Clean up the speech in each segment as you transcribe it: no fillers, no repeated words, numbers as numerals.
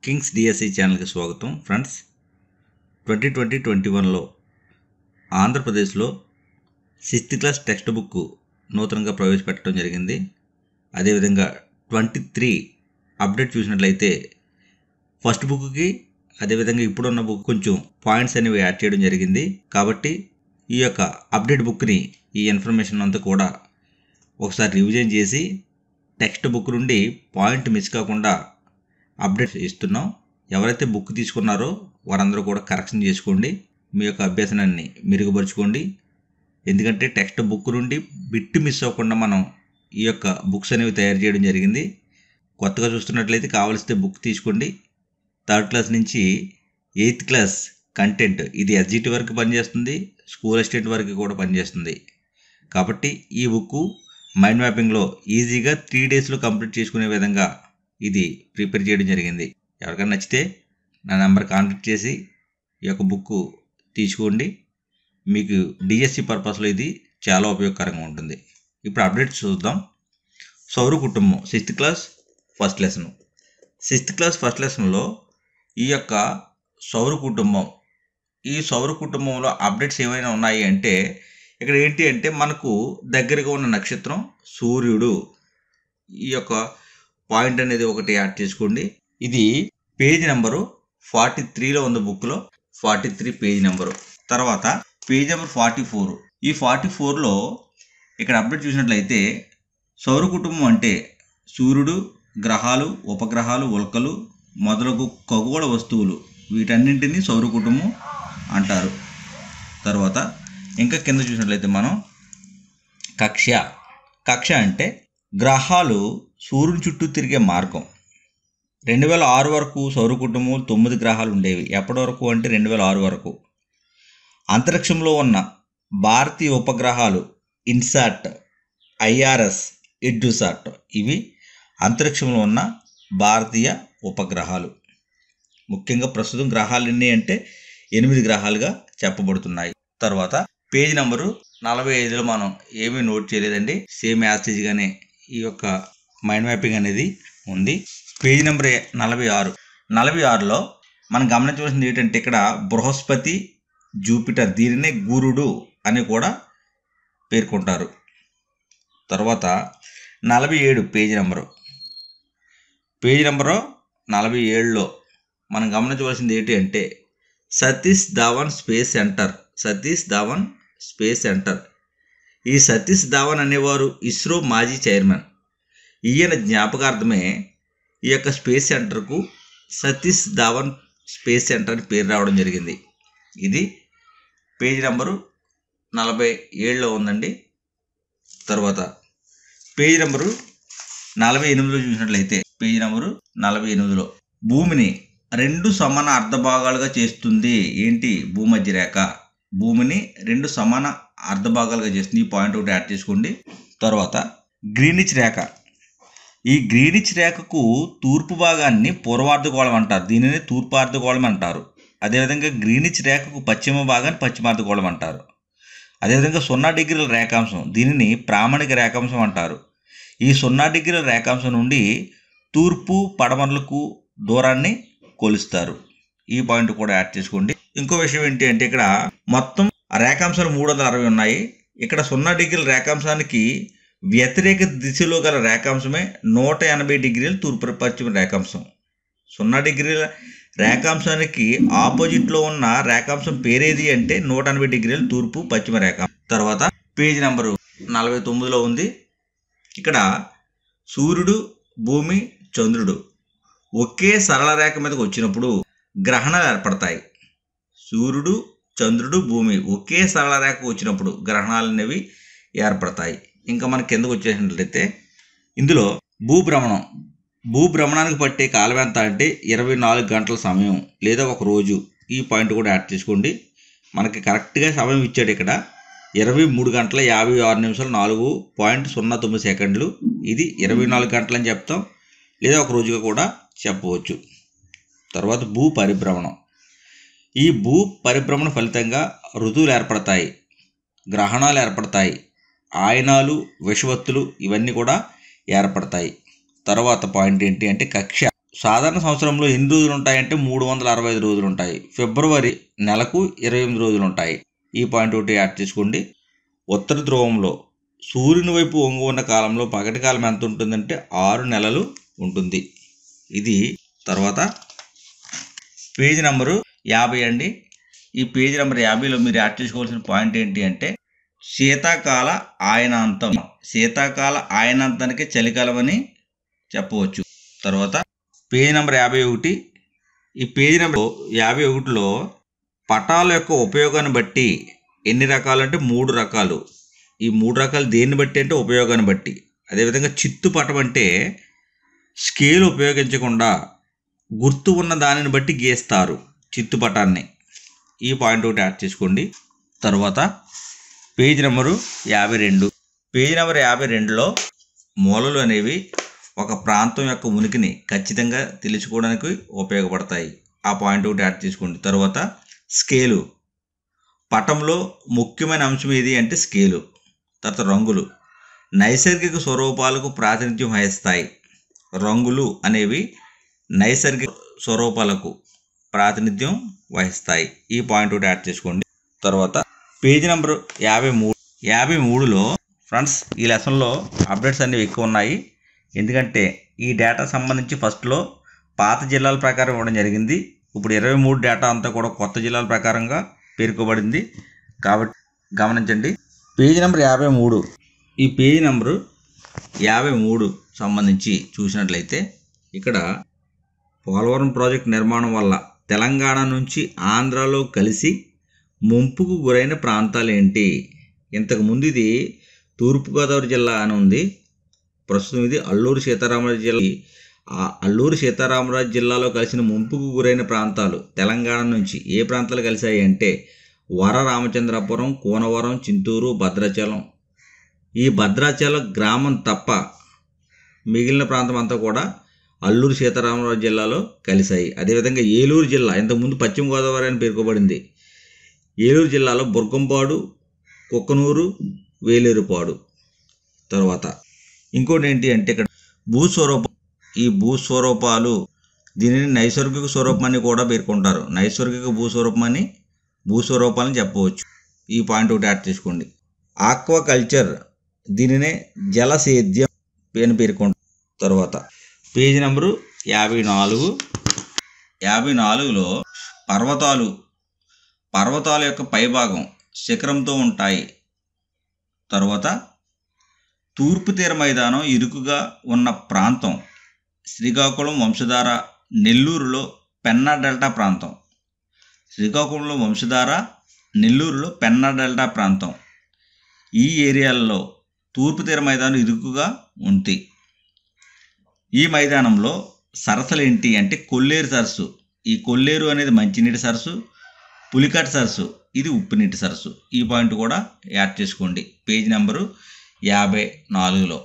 Kings DSC ఛానల్కి స్వాగతం friends. 2020-21లో ఆంధ్రప్రదేశ్లో 6th క్లాస్ టెక్స్ట్ బుక్ నూతనంగా ప్రవేశపెట్టడం జరిగింది. అదేవిధంగా 23 అప్డేట్ చూసినట్లయితే ఫస్ట్ బుక్కి అదేవిధంగా ఇప్పుడున్న బుక్ కొంచెం పాయింట్స్ అనేవి యాడ్ చేయడం జరిగింది. కాబట్టి ఈ యొక్క అప్డేట్ బుక్ని ఈ ఇన్ఫర్మేషన్ అంతా కూడా ఒకసారి రివిజన్ చేసి టెక్స్ట్ బుక్ నుండి పాయింట్ మిస్ కాకుండా అప్డేట్స్ ఇస్తున్నాం. ఎవరైతే బుక్ తీసుకున్నారో వారందరూ కూడా కరెక్షన్ చేసుకోండి, మీ యొక్క అభ్యాసనాన్ని మెరుగుపరుచుకోండి. ఎందుకంటే టెక్స్ట్ బుక్ నుండి బిట్ మిస్ అవ్వకుండా మనం ఈ యొక్క బుక్స్ అనేవి తయారు చేయడం జరిగింది. కొత్తగా చూస్తున్నట్లయితే కావాల్సిన బుక్ తీసుకోండి. 3rd క్లాస్ నుంచి 8th క్లాస్ కంటెంట్ ఇది ఎస్జిటి వరకు పనిచేస్తుంది, స్కూల్ అసిస్టెంట్ వరకు కూడా పనిచేస్తుంది. కాబట్టి ఈ బుక్ మైండ్ మ్యాపింగ్లో ఈజీగా 3 డేస్లో కంప్లీట్ చేసుకునే విధంగా ఇది ప్రిపేర్ చేయడం జరిగింది. ఎవరికైనా నచ్చితే నా నెంబర్ కాంటాక్ట్ చేసి ఈ యొక్క బుక్ తీసుకోండి. మీకు డిఎస్సి పర్పస్లో ఇది చాలా ఉపయోగకరంగా ఉంటుంది. ఇప్పుడు అప్డేట్స్ చూద్దాం. సౌర కుటుంబం 6th class first lesson. 6th class first లెసన్లో ఈ యొక్క సౌర కుటుంబం, ఈ సౌర కుటుంబంలో అప్డేట్స్ ఏమైనా ఉన్నాయి అంటే ఇక్కడ ఏంటి అంటే మనకు దగ్గరగా ఉన్న నక్షత్రం సూర్యుడు. ఈ యొక్క పాయింట్ అనేది ఒకటి యాడ్ చేసుకోండి. ఇది పేజ్ నెంబరు 43లో ఉంది బుక్లో, 43 పేజ్ నెంబరు. తర్వాత పేజ్ నెంబర్ 44. ఈ 44లో ఇక్కడ అప్డేట్ చూసినట్లయితే సౌర కుటుంబం అంటే సూర్యుడు, గ్రహాలు, ఉపగ్రహాలు, ఉల్కలు మొదలగు ఖగోళ వస్తువులు వీటన్నింటినీ సౌర కుటుంబం అంటారు. తర్వాత ఇంకా కింద చూసినట్లయితే మనం కక్ష అంటే గ్రహాలు సూర్యుని చుట్టూ తిరిగే మార్గం. 2006 వరకు సౌర కుటుంబం 9 గ్రహాలు ఉండేవి. ఎప్పటి వరకు అంటే 2006 వరకు. అంతరిక్షంలో ఉన్న భారతీయ ఉపగ్రహాలు ఇన్సాట్, ఐఆర్ఎస్, ఎడ్యుసాట్ ఇవి అంతరిక్షంలో ఉన్న భారతీయ ఉపగ్రహాలు. ముఖ్యంగా ప్రస్తుతం గ్రహాలు ఎన్ని అంటే 8 గ్రహాలుగా చెప్పబడుతున్నాయి. తర్వాత పేజ్ నెంబరు 45లో మనం ఏమీ నోట్ చేయలేదండి, సేమ్ యాసేజ్గానే ఈ యొక్క మైండ్ మ్యాపింగ్ అనేది ఉంది. పేజ్ నెంబర్ 46లో మనం గమనించవలసింది ఏంటంటే ఇక్కడ బృహస్పతి, జూపిటర్ దీనినే గురుడు అని కూడా పేర్కొంటారు. తర్వాత 47 పేజ్ నెంబరు 47లో మనం గమనించవలసింది ఏంటి అంటే సతీష్ ధావన్ స్పేస్ సెంటర్. ఈ సతీష్ ధావన్ అనేవారు ఇస్రో మాజీ చైర్మన్. ఈయన జ్ఞాపకార్థమే ఈ యొక్క స్పేస్ సెంటర్కు సతీష్ ధావన్ స్పేస్ సెంటర్ అని పేరు రావడం జరిగింది. ఇది పేజ్ నెంబరు 47లో ఉందండి. తర్వాత పేజ్ నెంబరు 48లో చూసినట్లయితే పేజ్ నెంబరు 48లో భూమిని 2 సమాన అర్ధభాగాలుగా చేస్తుంది. ఏంటి? భూమధ్య రేఖ భూమిని 2 సమాన అర్ధభాగాలుగా చేస్తుంది. ఈ పాయింట్ ఒకటి యాడ్ చేసుకోండి. తర్వాత గ్రీనిచ్ రేఖ. ఈ గ్రీనిచ్ రేఖకు తూర్పు భాగాన్ని పూర్వార్ధగోళం అంటారు, దీనిని తూర్పార్ధగోళం అంటారు. అదేవిధంగా గ్రీనిచ్ రేఖకు పశ్చిమ భాగాన్ని పశ్చిమార్ధగోళం అంటారు. అదేవిధంగా 0 డిగ్రీల రేఖాంశం దీనిని ప్రామాణిక రేఖాంశం అంటారు. ఈ 0 డిగ్రీల రేఖాంశం నుండి తూర్పు పడమరలకు దూరాన్ని కొలుస్తారు. ఈ పాయింట్ కూడా యాడ్ చేసుకోండి. ఇంకో విషయం ఏంటి అంటే ఇక్కడ మొత్తం రేఖాంశాలు 360 ఉన్నాయి. ఇక్కడ 0 డిగ్రీల రేఖాంశానికి వ్యతిరేక దిశలో గల రేఖాంశమే 180 డిగ్రీల తూర్పు పశ్చిమ రేఖాంశం. 0 డిగ్రీల రేఖాంశానికి ఆపోజిట్లో ఉన్న రేఖాంశం పేరేది అంటే 180 డిగ్రీల తూర్పు పశ్చిమ రేఖాంశం. తర్వాత పేజ్ నెంబరు 49లో ఉంది. ఇక్కడ సూర్యుడు, భూమి, చంద్రుడు ఒకే సరళ రేఖ మీదకి వచ్చినప్పుడు గ్రహణాలు ఏర్పడతాయి. సూర్యుడు, చంద్రుడు, భూమి ఒకే సరళ రేఖకు వచ్చినప్పుడు గ్రహణాలు అనేవి ఏర్పడతాయి. ఇంకా మనకి కిందకు వచ్చేసినట్లయితే ఇందులో భూభ్రమణానికి పట్టే కాలం ఎంత అంటే 24 గంటల సమయం లేదా ఒక రోజు. ఈ పాయింట్ కూడా యాడ్ చేసుకోండి. మనకి కరెక్ట్గా సమయం ఇచ్చాడు ఇక్కడ 23 గంటల 56 నిమిషాలు 4.09 సెకండ్లు. ఇది 24 గంటలు అని చెప్తాం, లేదా ఒక రోజుగా కూడా చెప్పవచ్చు. తర్వాత భూ పరిభ్రమణం. ఈ భూ పరిభ్రమణ ఫలితంగా ఋతువులు ఏర్పడతాయి, గ్రహణాలు ఏర్పడతాయి, ఆయనాలు, విషవత్తులు ఇవన్నీ కూడా ఏర్పడతాయి. తర్వాత పాయింట్ ఏంటి అంటే కక్ష. సాధారణ సంవత్సరంలో ఎన్ని రోజులు ఉంటాయంటే 365 రోజులు ఉంటాయి. ఫిబ్రవరి నెలకు 28 రోజులు ఉంటాయి. ఈ పాయింట్ ఒకటి యాడ్ చేసుకోండి. ఉత్తర ధ్రువంలో సూర్యుని వైపు వంగి ఉన్న కాలంలో పగటి కాలం ఎంత ఉంటుందంటే 6 నెలలు ఉంటుంది. ఇది తర్వాత పేజీ నెంబరు 50 అండి. ఈ పేజీ నెంబర్ 50లో మీరు యాడ్ చేసుకోవాల్సిన పాయింట్ ఏంటి అంటే శీతాకాల ఆయనాంతం. శీతాకాల ఆయనాంతానికి చలికాలం అని చెప్పవచ్చు. తర్వాత పేజీ నెంబర్ 51. ఈ పేజీ నెంబర్ 51లో పటాల యొక్క ఉపయోగాన్ని బట్టి ఎన్ని రకాలు అంటే 3 రకాలు. ఈ 3 రకాలు దేన్ని బట్టి అంటే ఉపయోగాన్ని బట్టి. అదేవిధంగా చిత్తు పటం అంటే స్కేల్ ఉపయోగించకుండా గుర్తు ఉన్న దానిని బట్టి గీస్తారు చిత్తు పటాన్ని. ఈ పాయింట్ ఒకటి యాడ్ చేసుకోండి. తర్వాత పేజీ నెంబరు 52. పేజీ నెంబర్ 52లో మూలలు అనేవి ఒక ప్రాంతం యొక్క ఉనికిని ఖచ్చితంగా తెలుసుకోవడానికి ఉపయోగపడతాయి. ఆ పాయింట్ ఒకటి యాడ్ చేసుకోండి. తర్వాత స్కేలు. పటంలో ముఖ్యమైన అంశం ఏది అంటే స్కేలు. తర్వాత రంగులు నైసర్గిక స్వరూపాలకు ప్రాతినిధ్యం వహిస్తాయి. రంగులు అనేవి నైసర్గిక స్వరూపాలకు ప్రాతినిధ్యం వహిస్తాయి. ఈ పాయింట్ ఒకటి యాడ్ చేసుకోండి. తర్వాత పేజీ నెంబర్ 53. 53లో ఫ్రెండ్స్ ఈ లెసన్లో అప్డేట్స్ అనేవి ఎక్కువ ఉన్నాయి. ఎందుకంటే ఈ డేటా సంబంధించి ఫస్ట్లో పాత జిల్లాల ప్రకారం ఇవ్వడం జరిగింది. ఇప్పుడు 23 డేటా అంతా కూడా కొత్త జిల్లాల ప్రకారంగా పేర్కొబడింది కాబట్టి గమనించండి. Page number 53. ఈ పేజీ నెంబరు 53 సంబంధించి చూసినట్లయితే ఇక్కడ పోలవరం ప్రాజెక్ట్ నిర్మాణం వల్ల తెలంగాణ నుంచి ఆంధ్రాలో కలిసి ముంపుకు గురైన ప్రాంతాలు ఏంటి? ఇంతకుముందు ఇది తూర్పుగోదావరి జిల్లా అని ఉంది. ప్రస్తుతం ఇది అల్లూరు సీతారామరాజు జిల్లా. ఆ అల్లూరు సీతారామరాజు జిల్లాలో కలిసిన ముంపుకు గురైన ప్రాంతాలు తెలంగాణ నుంచి ఏ ప్రాంతాలు కలిశాయి అంటే వర రామచంద్రపురం, కూనవరం, చింతూరు, భద్రాచలం. ఈ భద్రాచలం గ్రామం తప్ప మిగిలిన ప్రాంతం అంతా కూడా అల్లూరు సీతారామరాజు జిల్లాలో కలిశాయి. అదేవిధంగా ఏలూరు జిల్లా ఇంతకుముందు పశ్చిమ గోదావరి అని పేర్కొబడింది. ఏలూరు జిల్లాలో బుర్గంపాడు, కుక్కనూరు, వేలేరుపాడు. తర్వాత ఇంకోటి ఏంటి అంటే ఇక్కడ భూస్వరూపం. ఈ భూస్వరూపాలు దీనిని నైసర్గిక స్వరూపం అని కూడా పేర్కొంటారు. నైసర్గిక భూస్వరూపాలని చెప్పవచ్చు. ఈ పాయింట్ ఒకటి యాడ్ చేసుకోండి. ఆక్వాకల్చర్ దీనినే జలసేద్యం అని పేర్కొంటారు. తర్వాత పేజీ నెంబరు 54. 54లో పర్వతాల యొక్క పైభాగం శిఖరంతో ఉంటాయి. తర్వాత తూర్పు తీర మైదానం ఇరుకుగా ఉన్న ప్రాంతం శ్రీకాకుళం, వంశధార, నెల్లూరులో పెన్నా డెల్టా ప్రాంతం. శ్రీకాకుళంలో వంశధార, నెల్లూరులో పెన్నా డెల్టా ప్రాంతం. ఈ ఏరియాల్లో తూర్పు తీర మైదానం ఇరుకుగా ఉంది. ఈ మైదానంలో సరస్సులు ఏంటి అంటే కొల్లేరు సరస్సు. ఈ కొల్లేరు అనేది మంచినీటి సరస్సు. పులికాట్ సరస్సు ఇది ఉప్పునీటి సరస్సు. ఈ పాయింట్ కూడా యాడ్ చేసుకోండి పేజీ నెంబరు 54లో.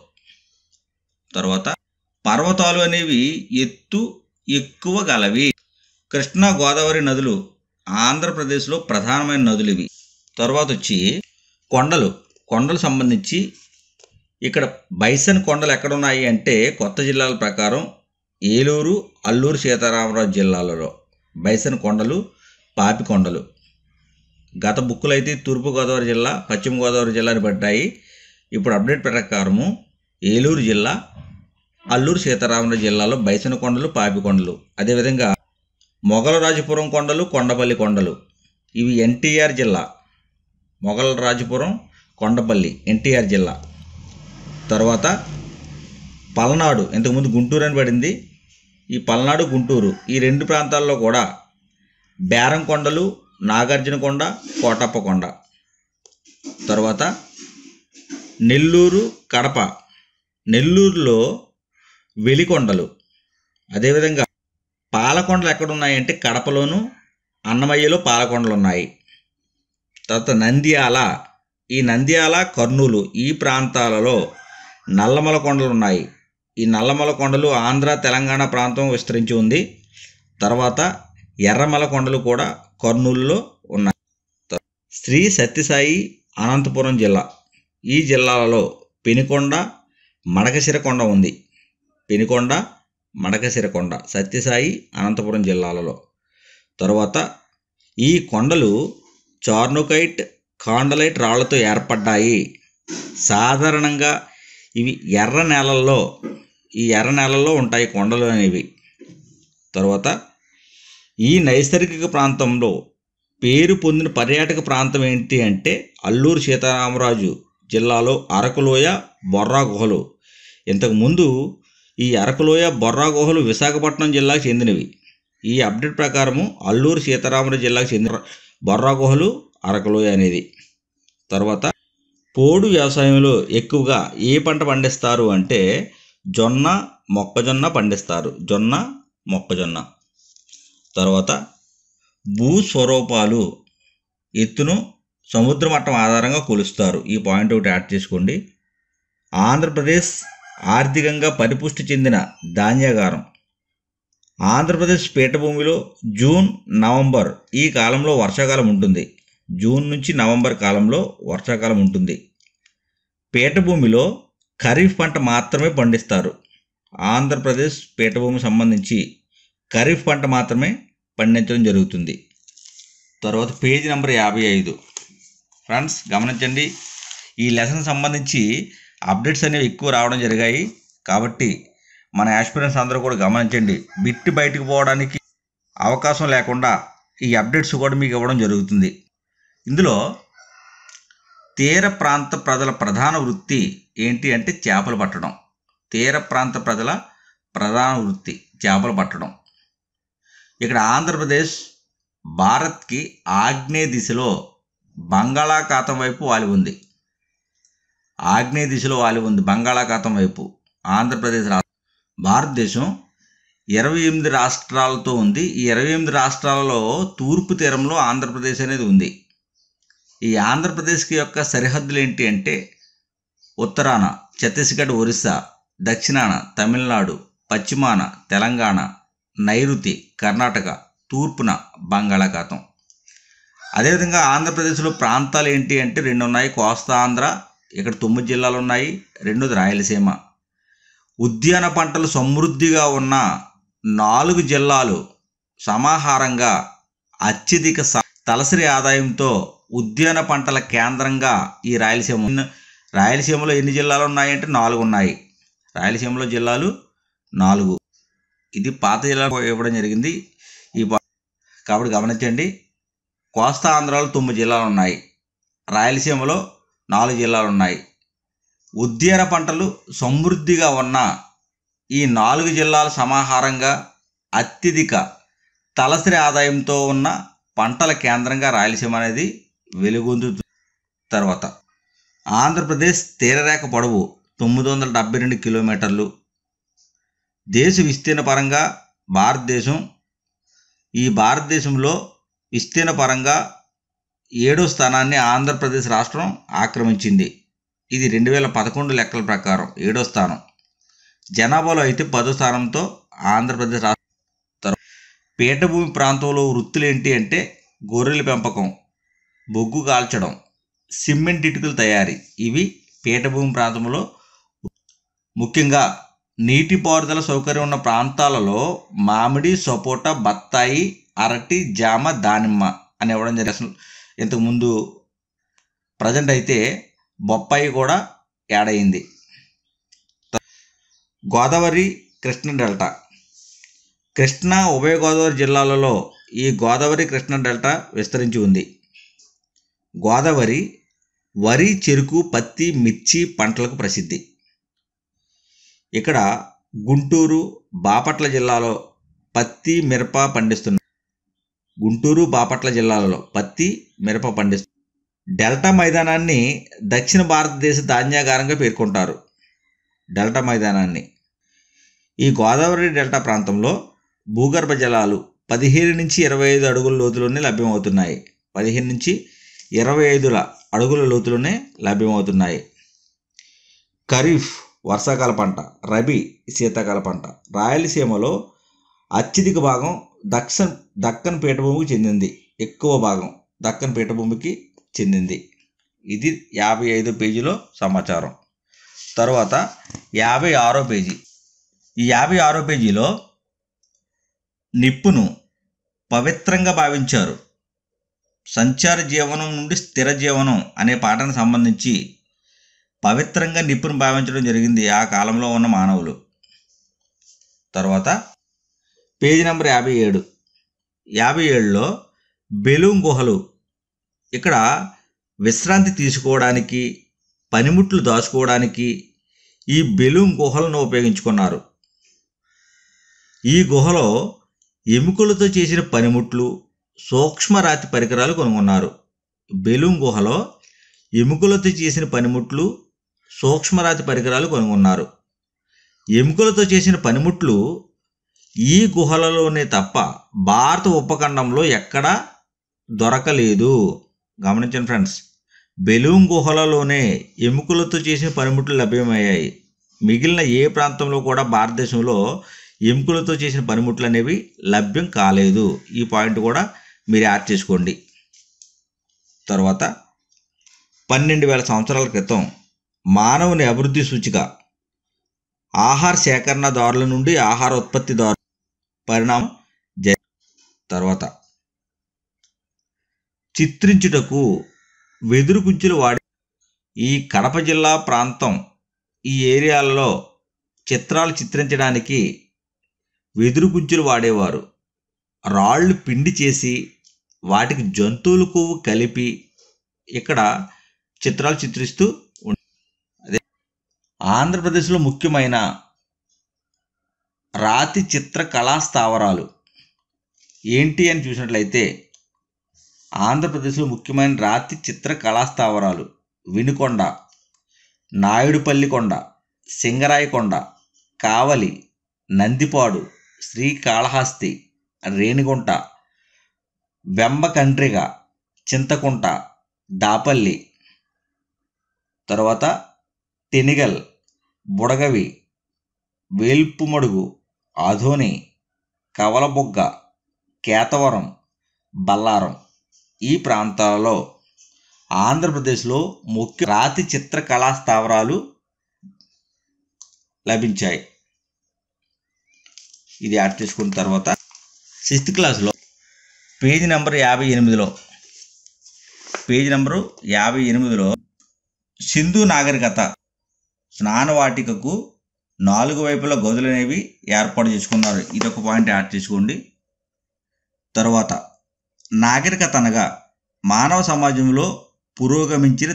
తర్వాత పర్వతాలు అనేవి ఎత్తు ఎక్కువ గలవి. కృష్ణా, గోదావరి నదులు ఆంధ్రప్రదేశ్లో ప్రధానమైన నదులు ఇవి. తర్వాత వచ్చి కొండలు సంబంధించి ఇక్కడ బైసన్ కొండలు ఎక్కడున్నాయి అంటే కొత్త జిల్లాల ప్రకారం ఏలూరు, అల్లూరు సీతారామరాజు జిల్లాలలో బైసన్ కొండలు, పాపి కొండలు. గత బుక్కులు అయితే తూర్పుగోదావరి జిల్లా, పశ్చిమ గోదావరి జిల్లాని పడ్డాయి. ఇప్పుడు అప్డేట్ ప్రకారము ఏలూరు జిల్లా, అల్లూరు సీతారామరాజు జిల్లాలో బైసన్ కొండలు, పాపి కొండలు. అదేవిధంగా మొగలరాజపురం కొండలు, కొండపల్లి కొండలు ఇవి ఎన్టీఆర్ జిల్లా. మొగలరాజపురం, కొండపల్లి ఎన్టీఆర్ జిల్లా. తర్వాత పల్నాడు ఇంతకుముందు గుంటూరు అని పడింది. ఈ పల్నాడు, గుంటూరు ఈ రెండు ప్రాంతాల్లో కూడా బేరం కొండలు, నాగార్జున కొండ, కోటప్ప కొండ. తర్వాత నెల్లూరు, కడప. నెల్లూరులో వెలికొండలు. అదేవిధంగా పాలకొండలు ఎక్కడున్నాయంటే కడపలోను, అన్నమయ్యలో పాలకొండలు ఉన్నాయి. తర్వాత నంద్యాల. ఈ నంద్యాల, కర్నూలు ఈ ప్రాంతాలలో నల్లమల కొండలు ఉన్నాయి. ఈ నల్లమల కొండలు ఆంధ్ర, తెలంగాణ ప్రాంతం విస్తరించి ఉంది. తర్వాత ఎర్రమల కొండలు కూడా కర్నూలులో ఉన్నాయి. శ్రీ సత్యసాయి అనంతపురం జిల్లా. ఈ జిల్లాలలో పెనుకొండ, మడకశిర కొండ ఉంది. పెనుకొండ, మడకశిర కొండ సత్యసాయి అనంతపురం జిల్లాలలో. తరువాత ఈ కొండలు చార్నోకైట్, కాండలైట్ రాళ్లతో ఏర్పడ్డాయి. సాధారణంగా ఇవి ఎర్ర నేలల్లో ఉంటాయి కొండలు అనేవి. తరువాత ఈ నైసర్గిక ప్రాంతంలో పేరు పొందిన పర్యాటక ప్రాంతం ఏంటి అంటే అల్లూరు సీతారామరాజు జిల్లాలో అరకులోయ, బొర్రా గుహలు. ఇంతకుముందు ఈ అరకులోయ, బొర్రా గుహలు విశాఖపట్నం జిల్లాకు చెందినవి. ఈ అప్డేట్ ప్రకారము అల్లూరు సీతారామరాజు జిల్లాకు చెందిన బొర్రా గుహలు, అరకులోయ అనేది. తర్వాత పోడు వ్యవసాయంలో ఎక్కువగా ఏ పంట పండిస్తారు అంటే జొన్న, మొక్కజొన్న పండిస్తారు. జొన్న, మొక్కజొన్న. తర్వాత భూస్వరూపాలు ఎత్తును సముద్ర మట్టం ఆధారంగా కొలుస్తారు. ఈ పాయింట్ ఒకటి యాడ్ చేసుకోండి. ఆంధ్రప్రదేశ్ ఆర్థికంగా పరిపుష్టి చెందిన ధాన్యాగారం. ఆంధ్రప్రదేశ్ పీఠభూమిలో జూన్, నవంబర్ ఈ కాలంలో వర్షాకాలం ఉంటుంది. జూన్ నుంచి నవంబర్ కాలంలో వర్షాకాలం ఉంటుంది. పీఠభూమిలో ఖరీఫ్ పంట మాత్రమే పండిస్తారు. ఆంధ్రప్రదేశ్ పీఠభూమికి సంబంధించి ఖరీఫ్ పంట మాత్రమే పండించడం జరుగుతుంది. తర్వాత పేజీ నెంబర్ 55. ఫ్రెండ్స్ గమనించండి, ఈ లెసన్ సంబంధించి అప్డేట్స్ అనేవి ఎక్కువ రావడం జరిగాయి. కాబట్టి మన యాస్పిరెంట్స్ అందరూ కూడా గమనించండి. బిట్ బయటకు పోవడానికి అవకాశం లేకుండా ఈ అప్డేట్స్ కూడా మీకు ఇవ్వడం జరుగుతుంది. ఇందులో తీర ప్రాంత ప్రజల ప్రధాన వృత్తి ఏంటి అంటే చేపలు పట్టడం. తీర ప్రాంత ప్రజల ప్రధాన వృత్తి చేపలు పట్టడం. ఇక్కడ ఆంధ్రప్రదేశ్ భారత్కి ఆగ్నేయ దిశలో బంగాళాఖాతం వైపు వాలి ఉంది. ఆగ్నేయ దిశలో వాలి ఉంది బంగాళాఖాతం వైపు ఆంధ్రప్రదేశ్ రాష్ట్రం. భారతదేశం 28 రాష్ట్రాలతో ఉంది. ఈ 28 రాష్ట్రాలలో తూర్పు తీరంలో ఆంధ్రప్రదేశ్ అనేది ఉంది. ఈ ఆంధ్రప్రదేశ్కి యొక్క సరిహద్దులు ఏంటి అంటే ఉత్తరాన ఛత్తీస్గఢ్, ఒరిస్సా, దక్షిణాన తమిళనాడు, పశ్చిమాన తెలంగాణ, నైరుతి కర్ణాటక, తూర్పున బంగాళాఖాతం. అదేవిధంగా ఆంధ్రప్రదేశ్లో ప్రాంతాలు ఏంటి అంటే 2 ఉన్నాయి. కోస్తా ఆంధ్ర, ఇక్కడ 9 జిల్లాలు ఉన్నాయి. 2ది రాయలసీమ. ఉద్యాన పంటలు సమృద్ధిగా ఉన్న 4 జిల్లాలు సమాహారంగా అత్యధిక తలసరి ఆదాయంతో ఉద్యాన పంటల కేంద్రంగా ఈ రాయలసీమలో ఎన్ని జిల్లాలు ఉన్నాయంటే 4 ఉన్నాయి. రాయలసీమలో జిల్లాలు 4. ఇది పాత జిల్లాకు ఇవ్వడం జరిగింది. కాబట్టి గమనించండి, కోస్తా ఆంధ్రాలో 9 జిల్లాలు ఉన్నాయి. రాయలసీమలో 4 జిల్లాలు ఉన్నాయి. ఉద్యాన పంటలు సమృద్ధిగా ఉన్న ఈ 4 జిల్లాల సమాహారంగా అత్యధిక తలసరి ఆదాయంతో ఉన్న పంటల కేంద్రంగా రాయలసీమ అనేది వెలుగొందుతుంది. తర్వాత ఆంధ్రప్రదేశ్ తీరరేఖ పొడవు 972 కిలోమీటర్లు. దేశ విస్తీర్ణ పరంగా భారతదేశంలో విస్తీర్ణ పరంగా 7వ స్థానాన్ని ఆంధ్రప్రదేశ్ రాష్ట్రం ఆక్రమించింది. ఇది 2011 లెక్కల ప్రకారం 7వ స్థానం. జనాభాలో అయితే 10వ స్థానంతో ఆంధ్రప్రదేశ్ రాష్ట్రం. పీఠభూమి ప్రాంతంలో వృత్తులు ఏంటి అంటే గొర్రెల పెంపకం, బొగ్గు కాల్చడం, సిమెంట్ ఇటుకల తయారీ. ఇవి పీఠభూమి ప్రాంతంలో. ముఖ్యంగా నీటిపారుదల సౌకర్యం ఉన్న ప్రాంతాలలో మామిడి, సపోటా, బత్తాయి, అరటి, జామ, దానిమ్మ అని ఇవ్వడం జరిగింది. ఇంతకుముందు ప్రజెంట్ అయితే బొప్పాయి కూడా యాడ్ అయింది. గోదావరి, కృష్ణ డెల్టా. కృష్ణా, ఉభయ గోదావరి జిల్లాలలో ఈ గోదావరి, కృష్ణ డెల్టా విస్తరించి ఉంది. గోదావరి వరి, చెరుకు, పత్తి, మిర్చి పంటలకు ప్రసిద్ధి. ఇక్కడ గుంటూరు, బాపట్ల జిల్లాలో పత్తి, మిరప పండిస్తున్నారు. గుంటూరు, బాపట్ల జిల్లాలలో పత్తి, మిరప పండిస్తున్నారు. డెల్టా మైదానాన్ని దక్షిణ భారతదేశ ధాన్యాగారంగా పేర్కొంటారు. డెల్టా మైదానాన్ని. ఈ గోదావరి డెల్టా ప్రాంతంలో భూగర్భ జలాలు 15 నుంచి 25 అడుగుల లోతులోనే లభ్యమవుతున్నాయి. 15 నుంచి 25 అడుగుల లోతులోనే లభ్యమవుతున్నాయి. ఖరీఫ్ వర్షాకాల పంట, రబీ శీతాకాల పంట. రాయలసీమలో అత్యధిక భాగం దక్కన్ పీఠభూమికి చెందింది. ఎక్కువ భాగం దక్కన్ పీఠభూమికి చెందింది. ఇది 55వ పేజీలో సమాచారం. తర్వాత 56వ పేజీ. ఈ 56వ పేజీలో నిప్పును పవిత్రంగా భావించారు. సంచార జీవనం నుండి స్థిర జీవనం అనే పాఠానికి సంబంధించి పవిత్రంగా నిప్పును భావించడం జరిగింది ఆ కాలంలో ఉన్న మానవులు. తర్వాత పేజీ నెంబర్ 57. 57లో బెలూమ్ గుహలు. ఇక్కడ విశ్రాంతి తీసుకోవడానికి, పనిముట్లు దాచుకోవడానికి ఈ బెలూమ్ గుహలను ఉపయోగించుకున్నారు. ఈ గుహలో ఎముకలతో చేసిన పనిముట్లు, సూక్ష్మరాతి పరికరాలు కనుగొన్నారు. బెలూమ్ గుహలో ఎముకలతో చేసిన పనిముట్లు, సూక్ష్మరాతి పరికరాలు కనుగొన్నారు. ఎముకలతో చేసిన పనిముట్లు ఈ గుహలలోనే తప్ప భారత ఉపఖండంలో ఎక్కడా దొరకలేదు. గమనించండి ఫ్రెండ్స్, బెలూమ్ గుహలలోనే ఎముకలతో చేసిన పనిముట్లు లభ్యమయ్యాయి. మిగిలిన ఏ ప్రాంతంలో కూడా భారతదేశంలో ఎముకలతో చేసిన పనిముట్లు అనేవి లభ్యం కాలేదు. ఈ పాయింట్ కూడా మీరు యాడ్ చేసుకోండి. తర్వాత 12,000 సంవత్సరాల క్రితం మానవుని అభివృద్ధి సూచిక ఆహార సేకరణదారుల నుండి ఆహార ఉత్పత్తిదారు పరిణామం తర్వాత చిత్రించుటకు వెదురు కుంచులు వాడి ఈ కడప జిల్లా ప్రాంతం ఈ ఏరియాలలో చిత్రాలు చిత్రించడానికి వెదురు కుంచులు వాడేవారు. రాళ్ళు పిండి చేసి వాటికి జంతువుల కొవ్వు కలిపి ఇక్కడ చిత్రాలు చిత్రిస్తూ అదే ఆంధ్రప్రదేశ్లో ముఖ్యమైన రాతి చిత్ర కళా స్థావరాలు ఏంటి అని చూసినట్లయితే ఆంధ్రప్రదేశ్లో ముఖ్యమైన రాతి చిత్ర కళా స్థావరాలు వినుకొండ, నాయుడుపల్లి కొండ, సింగరాయకొండ, కావలి, నందిపాడు, శ్రీకాళహస్తి, రేణిగుంట, వెంబకండ్రిగ, చింతకుంట, దాపల్లి, తర్వాత తెనిగల్, బుడగవి, వేల్పుమడుగు, ఆధోని, కవలబొగ్గ, కేతవరం, బల్లారం ఈ ప్రాంతాలలో ఆంధ్రప్రదేశ్లో ముఖ్య రాతి చిత్ర కళా స్థావరాలు లభించాయి. ఇది యాడ్ చేసుకున్న తర్వాత 6th క్లాస్లో పేజీ నెంబర్ 58లో సింధు నాగరికత స్నానవాటికకు 4 వైపులా గదులు అనేవి ఏర్పాటు చేసుకున్నారు. ఇది ఒక పాయింట్ యాడ్ చేసుకోండి. తర్వాత నాగరికత అనగా మానవ సమాజంలో పురోగమించిన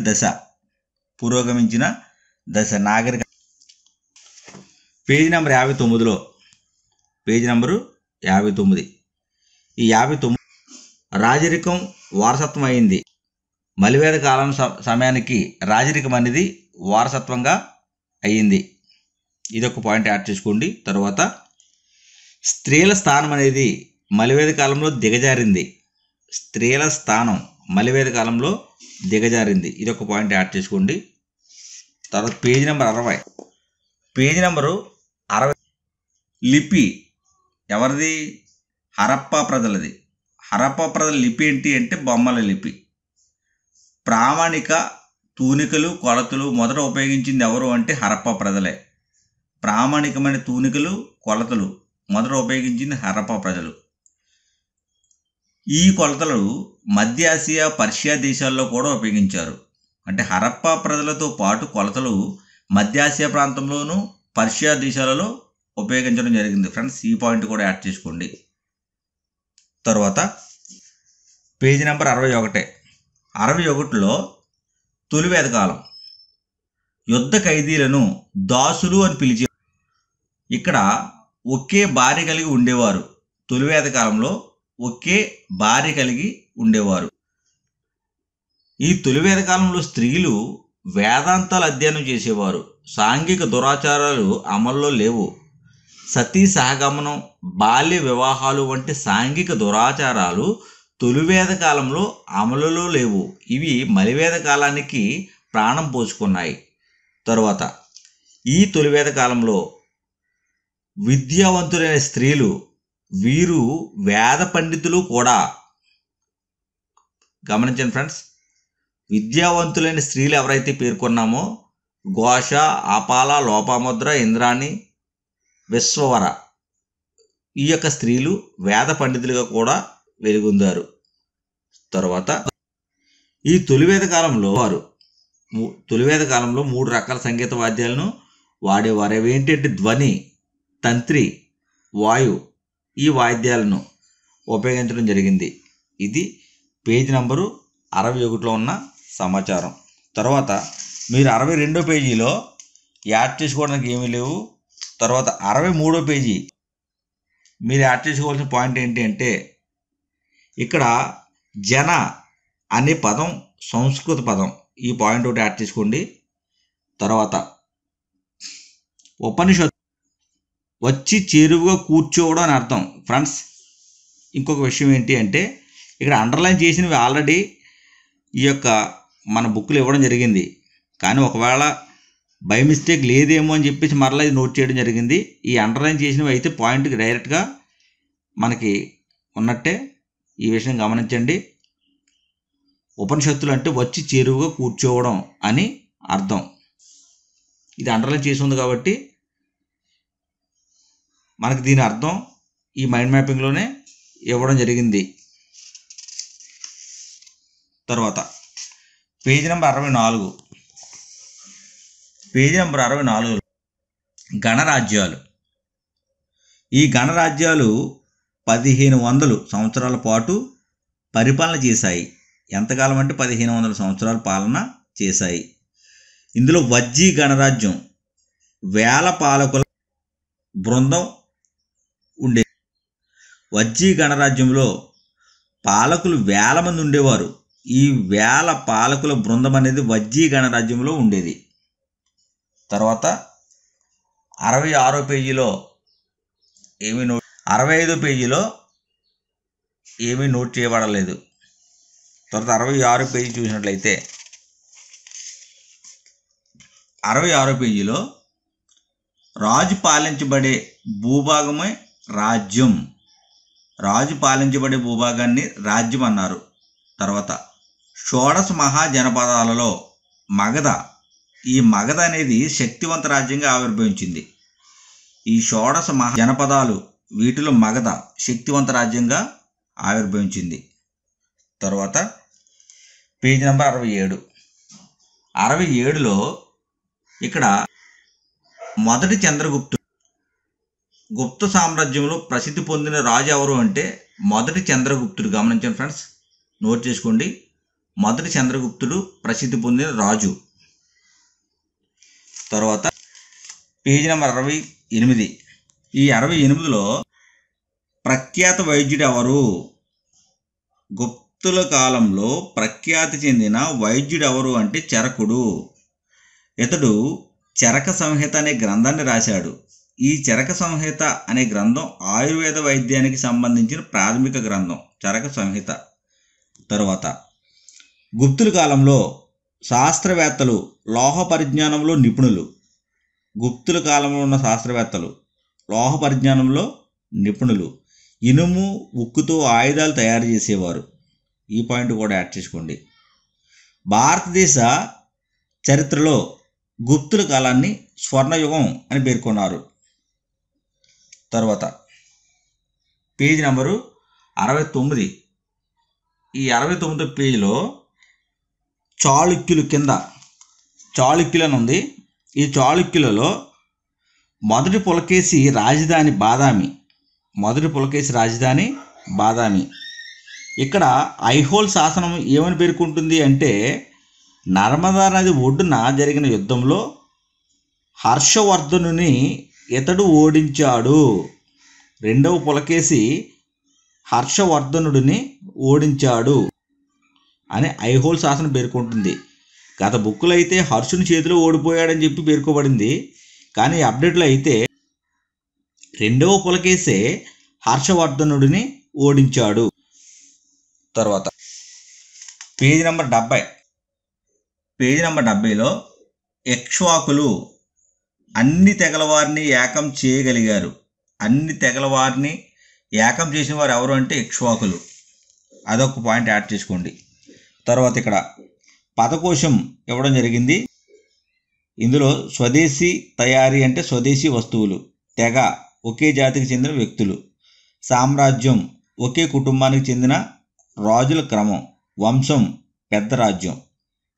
దశ నాగరికత. పేజీ నెంబర్ 59లో పేజీ నెంబరు 59 ఈ 59 రాజరికం వారసత్వం అయింది. మలివేద కాలం సమయానికి రాజరికం అనేది వారసత్వంగా అయ్యింది. ఇదొక పాయింట్ యాడ్ చేసుకోండి. తర్వాత స్త్రీల స్థానం అనేది మలివేద కాలంలో దిగజారింది. స్త్రీల స్థానం మలివేద కాలంలో దిగజారింది. ఇదొక పాయింట్ యాడ్ చేసుకోండి. తర్వాత పేజీ నెంబర్ 60 లిపి ఎవరిది? హరప్పా ప్రజలది. హరప్పా ప్రజల లిపి ఏంటి అంటే బొమ్మల లిపి. ప్రామాణిక తూనికలు, కొలతలు మొదట ఉపయోగించింది ఎవరు అంటే హరప్పా ప్రజలే. ప్రామాణికమైన తూనికలు, కొలతలు మొదట ఉపయోగించింది హరప్పా ప్రజలు. ఈ కొలతలు మధ్య ఆసియా, పర్షియా దేశాల్లో కూడా ఉపయోగించారు. అంటే హరప్పా ప్రజలతో పాటు కొలతలు మధ్య ఆసియా ప్రాంతంలోనూ పర్షియా దేశాలలో ఉపయోగించడం జరిగింది. ఫ్రెండ్స్, ఈ పాయింట్ కూడా యాడ్ చేసుకోండి. తర్వాత పేజీ నెంబర్ 61లో తొలివేద కాలం యుద్ధ ఖైదీలను దాసులు అని పిలిచే ఇక్కడ ఒకే భార్య కలిగి ఉండేవారు. తొలివేద కాలంలో ఒకే భార్య కలిగి ఉండేవారు. ఈ తొలివేద కాలంలో స్త్రీలు వేదాంతాలు అధ్యయనం చేసేవారు. సాంఘిక దురాచారాలు అమల్లో లేవు. సతీ సహగమనం, బాల్య వివాహాలు వంటి సాంఘిక దురాచారాలు తొలివేద కాలంలో అమలులో లేవు. ఇవి మలివేద కాలానికి ప్రాణం పోసుకున్నాయి. తరువాత ఈ తొలివేద కాలంలో విద్యావంతులైన స్త్రీలు, వీరు వేద పండితులు కూడా. గమనించండి ఫ్రెండ్స్, విద్యావంతులైన స్త్రీలు ఎవరైతే పేర్కొన్నామో ఘోష, ఆపాల, లోపాముద్ర, ఇంద్రాణి, విశ్వవర ఈ యొక్క స్త్రీలు వేద పండితులుగా కూడా వెలుగొందారు. తర్వాత ఈ తొలివేద కాలంలో 3 రకాల సంగీత వాద్యాలను వాడేవారు. అవి ఏంటంటే ధ్వని, తంత్రి, వాయు ఈ వాయిద్యాలను ఉపయోగించడం జరిగింది. ఇది పేజీ నంబరు 61లో ఉన్న సమాచారం. తర్వాత మీరు 62వ పేజీలో యాడ్ చేసుకోవడానికి ఏమీ లేవు. తర్వాత 63వ పేజీ మీరు యాడ్ చేసుకోవాల్సిన పాయింట్ ఏంటి అంటే ఇక్కడ జన అనే పదం సంస్కృత పదం, ఈ పాయింట్ ఒకటి యాడ్ చేసుకోండి. తర్వాత ఉపనిషత్తు వచ్చి చేరువుగా కూర్చోవడం అని అర్థం. ఫ్రెండ్స్, ఇంకొక విషయం ఏంటి అంటే ఇక్కడ అండర్లైన్ చేసినవి ఆల్రెడీ ఈ యొక్క మన బుక్లో ఇవ్వడం జరిగింది. కానీ ఒకవేళ బై మిస్టేక్ లేదేమో అని చెప్పేసి మరలా ఇది నోట్ చేయడం జరిగింది. ఈ అండర్లైన్ చేసినవి అయితే పాయింట్కి డైరెక్ట్గా మనకి ఉన్నట్టే, ఈ విషయం గమనించండి. ఉపనిషత్తులు అంటే వచ్చి చేరువుగా కూర్చోవడం అని అర్థం. ఇది అండర్లైన్ చేసి ఉంది కాబట్టి మనకి దీని అర్థం ఈ మైండ్ మ్యాపింగ్లోనే ఇవ్వడం జరిగింది. తర్వాత పేజీ నెంబర్ 64 గణరాజ్యాలు. ఈ గణరాజ్యాలు 1500 సంవత్సరాల పాటు పరిపాలన చేశాయి. ఎంతకాలం అంటే 1500 సంవత్సరాల పాలన చేశాయి. ఇందులో వజ్జీ గణరాజ్యం వేల పాలకుల బృందం ఉండేది. వజ్జీ గణరాజ్యంలో పాలకులు 1000 మంది ఉండేవారు. ఈ 1000 పాలకుల బృందం అనేది వజ్జీ గణరాజ్యంలో ఉండేది. తర్వాత 66వ పేజీలో 65వ పేజీలో ఏమీ నోట్ చేయబడలేదు. తర్వాత 66వ పేజీ చూసినట్లయితే 66వ పేజీలో రాజు పాలించబడే భూభాగమే రాజ్యం. రాజు పాలించబడే భూభాగాన్ని రాజ్యం అన్నారు. తర్వాత షోడశ మహాజనపదాలలో మగధ, ఈ మగధ అనేది శక్తివంత రాజ్యంగా ఆవిర్భవించింది. ఈ షోడశ మహాజనపదాలు వీటిలో మగధ శక్తివంత రాజ్యంగా ఆవిర్భవించింది. తర్వాత పేజీ నెంబర్ 67లో ఇక్కడ మొదటి చంద్రగుప్తుడు, గుప్త సామ్రాజ్యంలో ప్రసిద్ధి పొందిన రాజు ఎవరు అంటే మొదటి చంద్రగుప్తుడు. గమనించండి ఫ్రెండ్స్, నోట్ చేసుకోండి. మొదటి చంద్రగుప్తుడు ప్రసిద్ధి పొందిన రాజు. తర్వాత పేజీ నెంబర్ 68. ఈ 68లో ప్రఖ్యాత వైద్యుడు ఎవరు? గుప్తుల కాలంలో ప్రఖ్యాతి చెందిన వైద్యుడు ఎవరు అంటే చరకుడు. ఇతడు చరక సంహిత అనే గ్రంథాన్ని రాశాడు. ఈ చరక సంహిత అనే గ్రంథం ఆయుర్వేద వైద్యానికి సంబంధించిన ప్రాథమిక గ్రంథం, చరక సంహిత. తరువాత గుప్తుల కాలంలో శాస్త్రవేత్తలు లోహ పరిజ్ఞానంలో నిపుణులు. గుప్తుల కాలంలో ఉన్న శాస్త్రవేత్తలు లోహ పరిజ్ఞానంలో నిపుణులు. ఇనుము, ఉక్కుతో ఆయుధాలు తయారు చేసేవారు. ఈ పాయింట్ కూడా యాడ్ చేసుకోండి. భారతదేశ చరిత్రలో గుప్తుల కాలాన్ని స్వర్ణయుగం అని పేర్కొన్నారు. తర్వాత పేజీ నెంబరు 69. ఈ 69వ పేజీలో చాళుక్యులు కింద చాళుక్యులు అని ఉంది. ఈ చాళుక్యులలో మొదటి పులకేశి రాజధాని బాదామి. ఇక్కడ ఐహోల్ శాసనం ఏమని పేర్కొంటుంది అంటే నర్మదా నది ఒడ్డున జరిగిన యుద్ధంలో హర్షవర్ధనుని ఇతడు ఓడించాడు. రెండవ పులకేశి హర్షవర్ధనుడిని ఓడించాడు అని ఐహోల్ శాసనం పేర్కొంటుంది. గత బుక్కులో అయితే హర్షుని చేతిలో ఓడిపోయాడని చెప్పి పేర్కొబడింది. కానీ అప్డేట్లో అయితే రెండవ పులకేసే హర్షవర్ధనుడిని ఓడించాడు. తర్వాత పేజీ నెంబర్ 70లో ఇక్ష్వాకులు అన్ని తెగల వారిని ఏకం చేయగలిగారు. అన్ని తెగల వారిని ఏకం చేసిన వారు ఎవరు అంటే ఇక్ష్వాకులు. అదొక పాయింట్ యాడ్ చేసుకోండి. తర్వాత ఇక్కడ పదకోశం ఇవ్వడం జరిగింది. ఇందులో స్వదేశీ తయారీ అంటే స్వదేశీ వస్తువులు, తెగ ఒకే జాతికి చెందిన వ్యక్తులు. సామ్రాజ్యం ఒకే కుటుంబానికి చెందిన రాజుల క్రమం. వంశం పెద్ద రాజ్యం.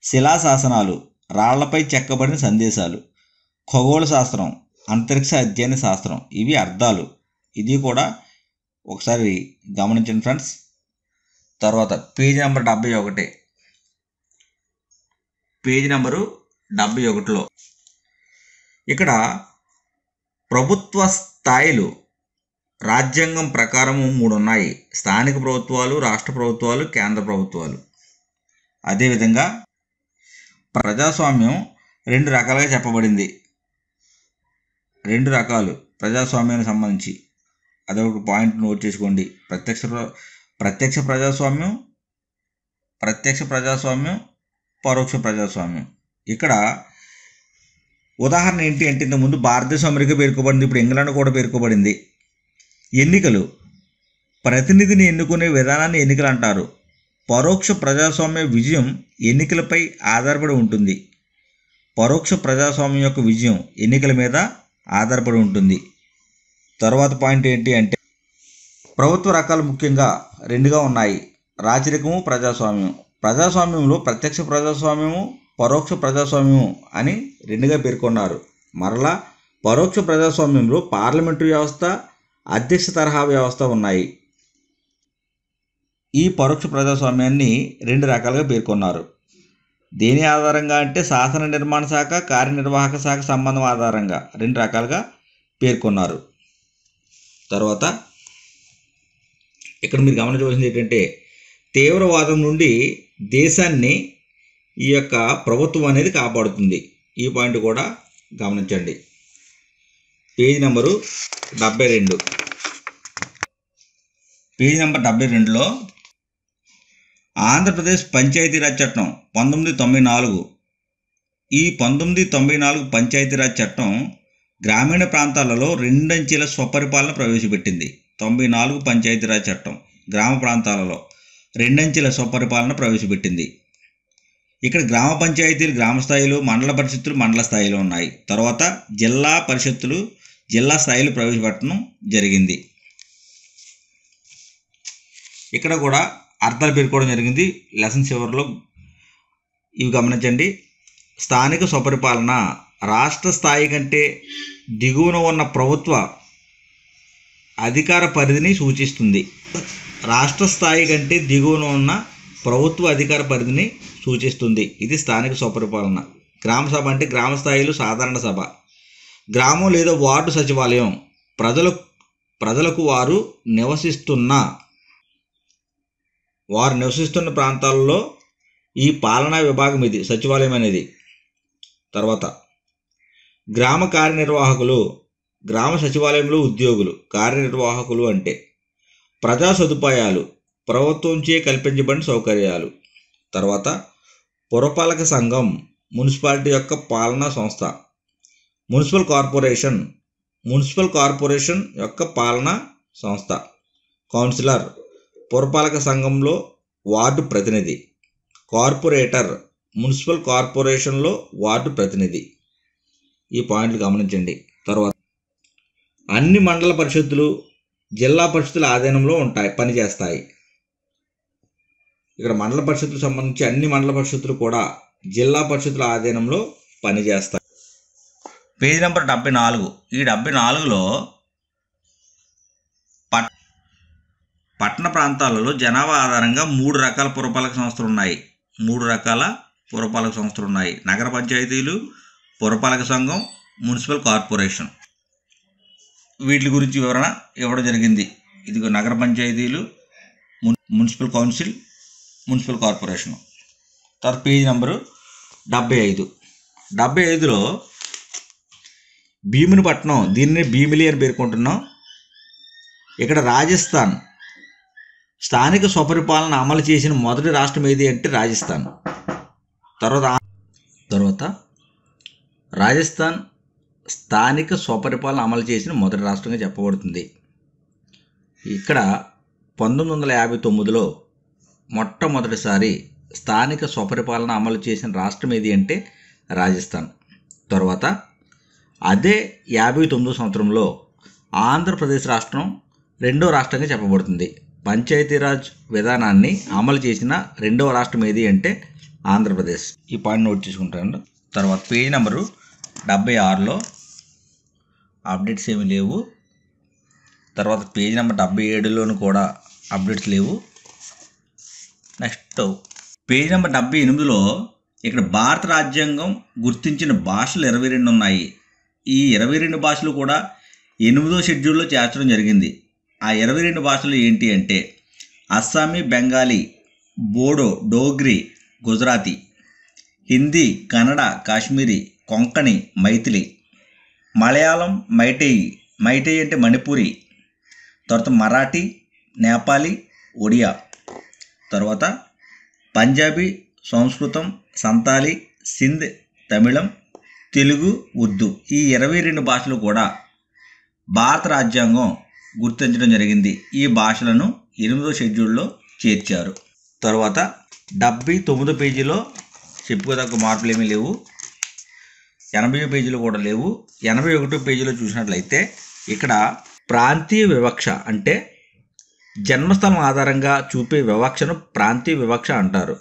శిలాశాసనాలు రాళ్లపై చెక్కబడిన సందేశాలు. ఖగోళ శాస్త్రం అంతరిక్ష అధ్యయన శాస్త్రం. ఇవి అర్థాలు. ఇది కూడా ఒకసారి గమనించండి ఫ్రెండ్స్. తర్వాత పేజీ నెంబర్ 71. పేజీ నెంబరు 71లో ఇక్కడ ప్రభుత్వ స్థాయిలు రాజ్యాంగం ప్రకారము 3 ఉన్నాయి. స్థానిక ప్రభుత్వాలు, రాష్ట్ర ప్రభుత్వాలు, కేంద్ర ప్రభుత్వాలు. అదేవిధంగా ప్రజాస్వామ్యం 2 రకాలుగా చెప్పబడింది. 2 రకాలు ప్రజాస్వామ్యానికి సంబంధించి. అదొక పాయింట్ నోట్ చేసుకోండి. ప్రత్యక్ష ప్రజాస్వామ్యం, పరోక్ష ప్రజాస్వామ్యం. ఇక్కడ ఉదాహరణ ఏంటి అంటే, ఇంతకుముందు భారతదేశం అమెరికా పేర్కొబడింది, ఇప్పుడు ఇంగ్లాండ్ కూడా పేర్కొబడింది. ఎన్నికలు ప్రతినిధిని ఎన్నుకునే విధానాన్ని ఎన్నికలు అంటారు. పరోక్ష ప్రజాస్వామ్య విజయం ఎన్నికలపై ఆధారపడి ఉంటుంది. పరోక్ష ప్రజాస్వామ్యం యొక్క విజయం ఎన్నికల మీద ఆధారపడి ఉంటుంది. తర్వాత పాయింట్ ఏంటి అంటే, ప్రభుత్వ రకాలు ముఖ్యంగా 2గా ఉన్నాయి. రాచరికము, ప్రజాస్వామ్యం. ప్రజాస్వామ్యంలో ప్రత్యక్ష ప్రజాస్వామ్యము, పరోక్ష ప్రజాస్వామ్యము అని 2గా పేర్కొన్నారు. మరలా పరోక్ష ప్రజాస్వామ్యంలో పార్లమెంటు వ్యవస్థ, అధ్యక్ష తరహా వ్యవస్థ ఉన్నాయి. ఈ పరోక్ష ప్రజాస్వామ్యాన్ని 2 రకాలుగా పేర్కొన్నారు. దేని ఆధారంగా అంటే శాసన నిర్మాణ శాఖ, కార్యనిర్వాహక శాఖ సంబంధం ఆధారంగా 2 రకాలుగా పేర్కొన్నారు. తర్వాత ఇక్కడ మీరు గమనించవలసింది ఏంటంటే, తీవ్రవాదం నుండి దేశాన్ని ఈ యొక్క ప్రభుత్వం అనేది కాపాడుతుంది. ఈ పాయింట్ కూడా గమనించండి. Page number 72. Page number 72లో Andhra Pradesh Panchayati Raj చట్టం 1994. ఈ 1994 పంచాయతీరాజ్ చట్టం గ్రామీణ ప్రాంతాలలో 2 అంచెల స్వపరిపాలన ప్రవేశపెట్టింది. 94 పంచాయతీరాజ్ చట్టం గ్రామ ప్రాంతాలలో 2 అంచెల స్వపరిపాలన ప్రవేశపెట్టింది. ఇక్కడ గ్రామ పంచాయతీలు గ్రామ స్థాయిలో, మండల పరిషత్తులు మండల స్థాయిలో ఉన్నాయి. తర్వాత జిల్లా పరిషత్తులు జిల్లా స్థాయిలో ప్రవేశపెట్టడం జరిగింది. ఇక్కడ కూడా అర్థాలు పేర్కోవడం జరిగింది. లెసన్ చివరిలో ఇవి గమనించండి. స్థానిక స్వపరిపాలన రాష్ట్ర స్థాయి కంటే దిగువన ఉన్న ప్రభుత్వ అధికార పరిధిని సూచిస్తుంది. రాష్ట్ర స్థాయి కంటే దిగువన ఉన్న ప్రభుత్వ అధికార పరిధిని సూచిస్తుంది. ఇది స్థానిక స్వపరిపాలన. గ్రామ సభ అంటే గ్రామ స్థాయిలో సాధారణ సభ. గ్రామం లేదా వార్డు సచివాలయం ప్రజలకు వారు నివసిస్తున్న ప్రాంతాలలో ఈ పాలనా విభాగం ఇది సచివాలయం అనేది. తర్వాత గ్రామ కార్యనిర్వాహకులు, గ్రామ సచివాలయంలో ఉద్యోగులు. కార్యనిర్వాహకులు అంటే ప్రజా సదుపాయాలు, ప్రభుత్వంచే కల్పించబడిన సౌకర్యాలు. తర్వాత పురపాలక సంఘం, మున్సిపాలిటీ యొక్క పాలనా సంస్థ. మున్సిపల్ కార్పొరేషన్ యొక్క పాలనా సంస్థ. కౌన్సిలర్ పురపాలక సంఘంలో వార్డు ప్రతినిధి. కార్పొరేటర్ మున్సిపల్ కార్పొరేషన్లో వార్డు ప్రతినిధి. ఈ పాయింట్లు గమనించండి. తర్వాత అన్ని మండల పరిషత్తులు జిల్లా పరిషత్తుల ఆధీనంలో పనిచేస్తాయి. ఇక్కడ మండల పరిషత్తులకు సంబంధించి అన్ని మండల పరిషత్తులు కూడా జిల్లా పరిషత్తుల ఆధీనంలో పనిచేస్తాయి. Page number 74. ఈ 74లో పట్టణ ప్రాంతాలలో జనాభా ఆధారంగా 3 రకాల పురపాలక సంస్థలు ఉన్నాయి. నగర పంచాయతీలు, పురపాలక సంఘం, మున్సిపల్ కార్పొరేషన్. వీటి గురించి వివరణ ఇవ్వడం జరిగింది. ఇదిగో నగర పంచాయతీలు, మున్సిపల్ కౌన్సిల్, మున్సిపల్ కార్పొరేషన్. తర్వాత పేజీ నెంబరు 75. 75లో భీమునిపట్నం, దీనిని భీమిలి అని పేర్కొంటున్నాం. ఇక్కడ రాజస్థాన్ స్థానిక స్వపరిపాలన అమలు చేసిన మొదటి రాష్ట్రం ఏది అంటే రాజస్థాన్. తర్వాత రాజస్థాన్ స్థానిక స్వపరిపాలన అమలు చేసిన మొదటి రాష్ట్రంగా చెప్పబడుతుంది. ఇక్కడ 1959లో మొట్టమొదటిసారి స్థానిక స్వపరిపాలన అమలు చేసిన రాష్ట్రం ఏది అంటే రాజస్థాన్. తర్వాత అదే 59వ సంవత్సరంలో ఆంధ్రప్రదేశ్ రాష్ట్రం రెండో రాష్ట్రంగా చెప్పబడుతుంది. పంచాయతీరాజ్ విధానాన్ని అమలు చేసిన రెండవ రాష్ట్రం ఏది అంటే ఆంధ్రప్రదేశ్. ఈ పాయింట్ నోట్ చేసుకుంటాను. తర్వాత పేజ్ నెంబరు 76లో అప్డేట్స్ ఏమీ లేవు. తర్వాత పేజ్ నెంబర్ 77లోను కూడా అప్డేట్స్ లేవు. నెక్స్ట్ పేజ్ నెంబర్ 78లో ఇక్కడ భారత రాజ్యాంగం గుర్తించిన భాషలు 22 ఉన్నాయి. ఈ 22 భాషలు కూడా 8వ షెడ్యూల్లో చేర్చడం జరిగింది. ఆ 22 భాషలు ఏంటి అంటే అస్సామీ, బెంగాలీ, బోడో, డోగ్రీ, గుజరాతీ, హిందీ, కన్నడ, కాశ్మీరీ, కొంకణి, మైథిలి, మలయాళం, మైటేయి అంటే మణిపూరి, తర్వాత మరాఠీ, నేపాలీ, ఒడియా, తర్వాత పంజాబీ, సంస్కృతం, సంతాలి, సింధ్, తమిళం, తెలుగు, ఉర్దూ. ఈ 22 భాషలు కూడా భారత రాజ్యాంగం గుర్తించడం జరిగింది. ఈ భాషలను 8వ షెడ్యూల్లో చేర్చారు. తర్వాత 79 పేజీలో చెప్పుకోదగ్గ మార్పులు ఏమీ లేవు. 80 పేజీలో కూడా లేవు. 81 పేజీలో చూసినట్లయితే ఇక్కడ ప్రాంతీయ వివక్ష అంటే జన్మస్థలం ఆధారంగా చూపే వివక్షను ప్రాంతీయ వివక్ష అంటారు.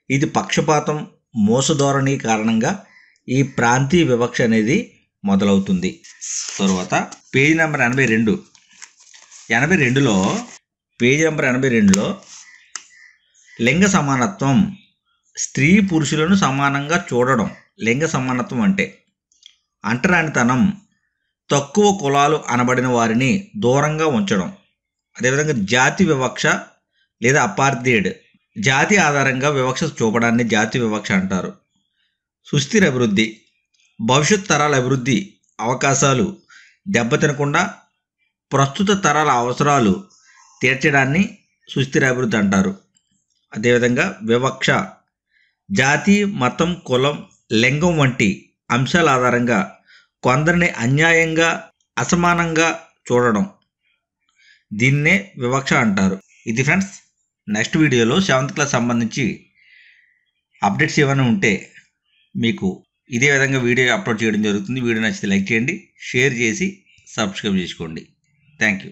ఇది పక్షపాతం, మోసధోరణి కారణంగా ఈ ప్రాంతీయ వివక్ష అనేది మొదలవుతుంది. తర్వాత పేజీ నెంబర్ 82లో పేజీ నెంబర్ 82లో లింగ సమానత్వం, స్త్రీ పురుషులను సమానంగా చూడడం. లింగ సమానత్వం అంటే అంటరానితనం, తక్కువ కులాలు అనబడిన వారిని దూరంగా ఉంచడం. అదేవిధంగా జాతి వివక్ష లేదా అపార్థియడ్, జాతి ఆధారంగా వివక్ష చూపడాన్ని జాతి వివక్ష అంటారు. సుస్థిర అభివృద్ధి, భవిష్యత్ తరాల అభివృద్ధి అవకాశాలు దెబ్బతినకుండా ప్రస్తుత తరాల అవసరాలు తీర్చడాన్ని సుస్థిర అభివృద్ధి అంటారు. అదేవిధంగా వివక్ష జాతి, మతం, కులం, లింగం వంటి అంశాల ఆధారంగా కొందరిని అన్యాయంగా, అసమానంగా చూడడం, దీన్నే వివక్ష అంటారు. ఇది ఫ్రెండ్స్, నెక్స్ట్ వీడియోలో 7th క్లాస్ సంబంధించి అప్డేట్స్ ఏమైనా ఉంటే మీకు ఇదే విధంగా వీడియో అప్లోడ్ చేయడం జరుగుతుంది. వీడియో నచ్చితే లైక్ చేయండి, షేర్ చేసి సబ్స్క్రైబ్ చేసుకోండి. Thank you.